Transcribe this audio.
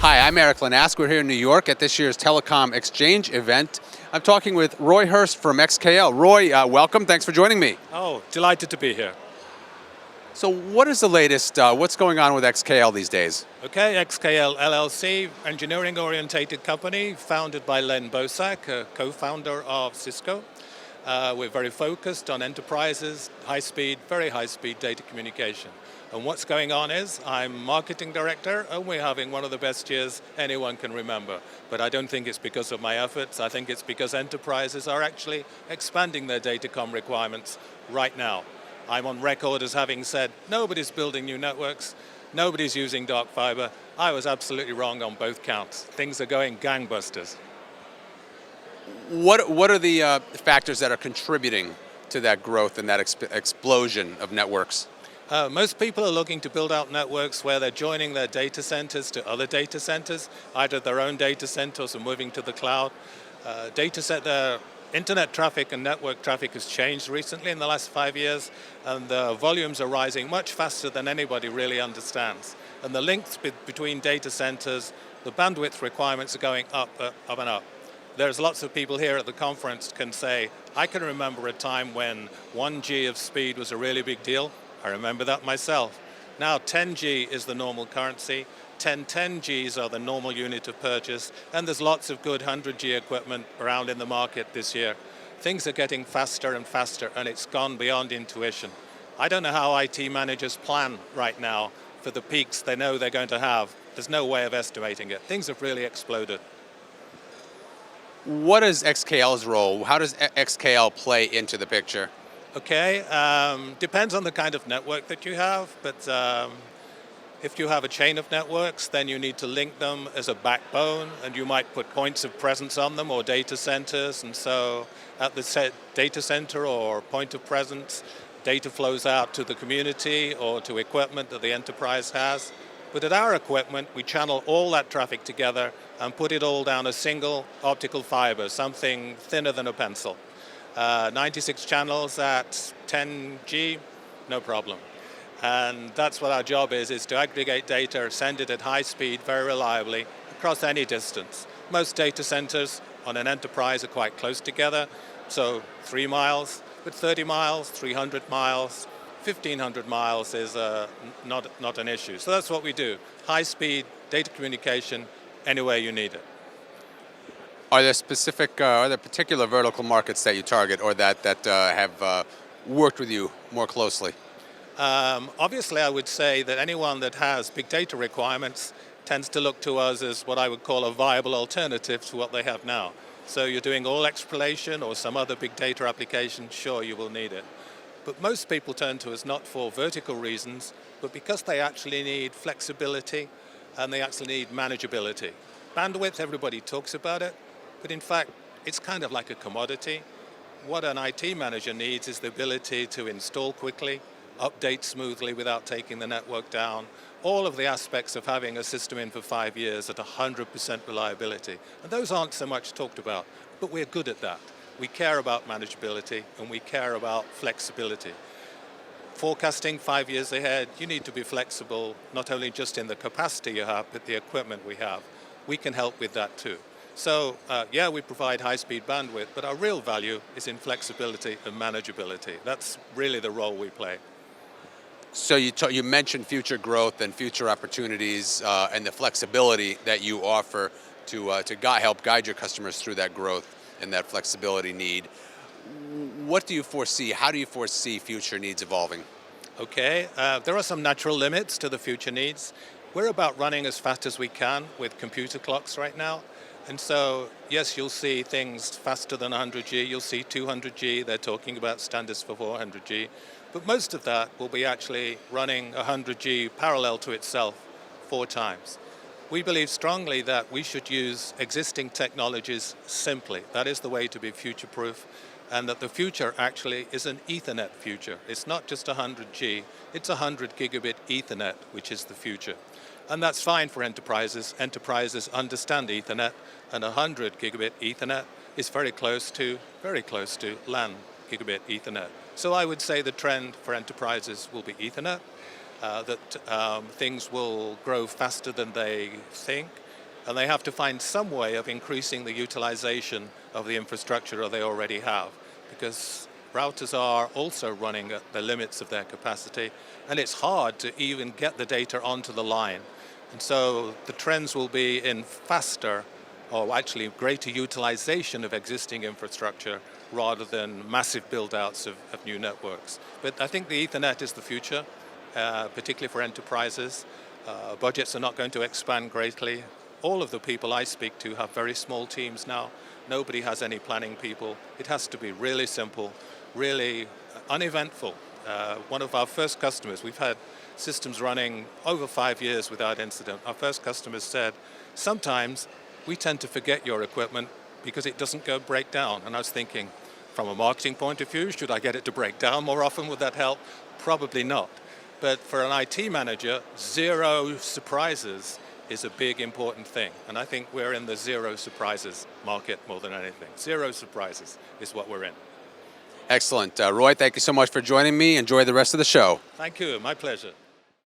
Hi, I'm Eric Lanask. We're here in New York at this year's Telecom Exchange event. I'm talking with Roy Hurst from XKL. Roy, welcome. Thanks for joining me. Oh, delighted to be here. So what is the latest? What's going on with XKL these days? Okay, XKL LLC, engineering-orientated company, founded by Len Bosak, a co-founder of Cisco. We're very focused on enterprises, high-speed, very high-speed data communication. And what's going on is, I'm marketing director, and we're having one of the best years anyone can remember. But I don't think it's because of my efforts. I think it's because enterprises are actually expanding their datacom requirements right now. I'm on record as having said, nobody's building new networks, nobody's using dark fiber. I was absolutely wrong on both counts. Things are going gangbusters. What are the factors that are contributing to that growth and that explosion of networks? Most people are looking to build out networks where they're joining their data centers to other data centers, either their own data centers or moving to the cloud. Internet traffic and network traffic has changed recently in the last 5 years, and the volumes are rising much faster than anybody really understands. And the links between data centers, the bandwidth requirements are going up and up. There's lots of people here at the conference can say, I can remember a time when 1G of speed was a really big deal. I remember that myself. Now 10G is the normal currency. 1010Gs are the normal unit of purchase, and there's lots of good 100G equipment around in the market this year. Things are getting faster and faster, and it's gone beyond intuition. I don't know how IT managers plan right now for the peaks they know they're going to have. There's no way of estimating it. Things have really exploded. What is XKL's role? How does XKL play into the picture? Okay, depends on the kind of network that you have, but if you have a chain of networks, then you need to link them as a backbone, and you might put points of presence on them or data centers, and so at the data center or point of presence, data flows out to the community or to equipment that the enterprise has. But at our equipment, we channel all that traffic together and put it all down a single optical fiber, something thinner than a pencil. 96 channels at 10G, no problem. And that's what our job is to aggregate data, send it at high speed, very reliably, across any distance. Most data centers on an enterprise are quite close together, so 3 miles, but 30 miles, 300 miles, 1,500 miles is not an issue. So that's what we do, high speed data communication anywhere you need it. Are there particular vertical markets that you target or that have worked with you more closely? Obviously, I would say that anyone that has big data requirements tends to look to us as what I would call a viable alternative to what they have now. So you're doing all exploration or some other big data application, sure, you will need it. But most people turn to us not for vertical reasons, but because they actually need flexibility and they actually need manageability. Bandwidth, everybody talks about it. But in fact, it's kind of like a commodity. What an IT manager needs is the ability to install quickly, update smoothly without taking the network down, all of the aspects of having a system in for 5 years at 100% reliability. And those aren't so much talked about, but we're good at that. We care about manageability and we care about flexibility. Forecasting 5 years ahead, you need to be flexible, not only just in the capacity you have, but the equipment we have. We can help with that too. So, yeah, we provide high-speed bandwidth, but our real value is in flexibility and manageability. That's really the role we play. So you mentioned future growth and future opportunities and the flexibility that you offer to help guide your customers through that growth and that flexibility need. What do you foresee? How do you foresee future needs evolving? Okay, there are some natural limits to the future needs. We're about running as fast as we can with computer clocks right now. And so, yes, you'll see things faster than 100G, you'll see 200G, they're talking about standards for 400G, but most of that will be actually running 100G parallel to itself 4 times. We believe strongly that we should use existing technologies simply. That is the way to be future-proof, and that the future actually is an Ethernet future. It's not just 100G, it's 100 gigabit Ethernet, which is the future. And that's fine for enterprises. Enterprises understand Ethernet, and 100 gigabit Ethernet is very close to LAN gigabit Ethernet. So I would say the trend for enterprises will be Ethernet, that things will grow faster than they think. and they have to find some way of increasing the utilization of the infrastructure that they already have, because routers are also running at the limits of their capacity, and it's hard to even get the data onto the line. And so the trends will be in faster, or actually greater utilization of existing infrastructure rather than massive build-outs of new networks. But I think the Ethernet is the future, particularly for enterprises. Budgets are not going to expand greatly. All of the people I speak to have very small teams now. Nobody has any planning people. It has to be really simple, really uneventful. One of our first customers, we've had systems running over 5 years without incident. Our first customers said, sometimes we tend to forget your equipment because it doesn't go break down. And I was thinking, from a marketing point of view, should I get it to break down more often? Would that help? Probably not. But for an IT manager, 0 surprises is a big, important thing. And I think we're in the 0 surprises market more than anything. 0 surprises is what we're in. Excellent. Roy, thank you so much for joining me. Enjoy the rest of the show. Thank you. My pleasure.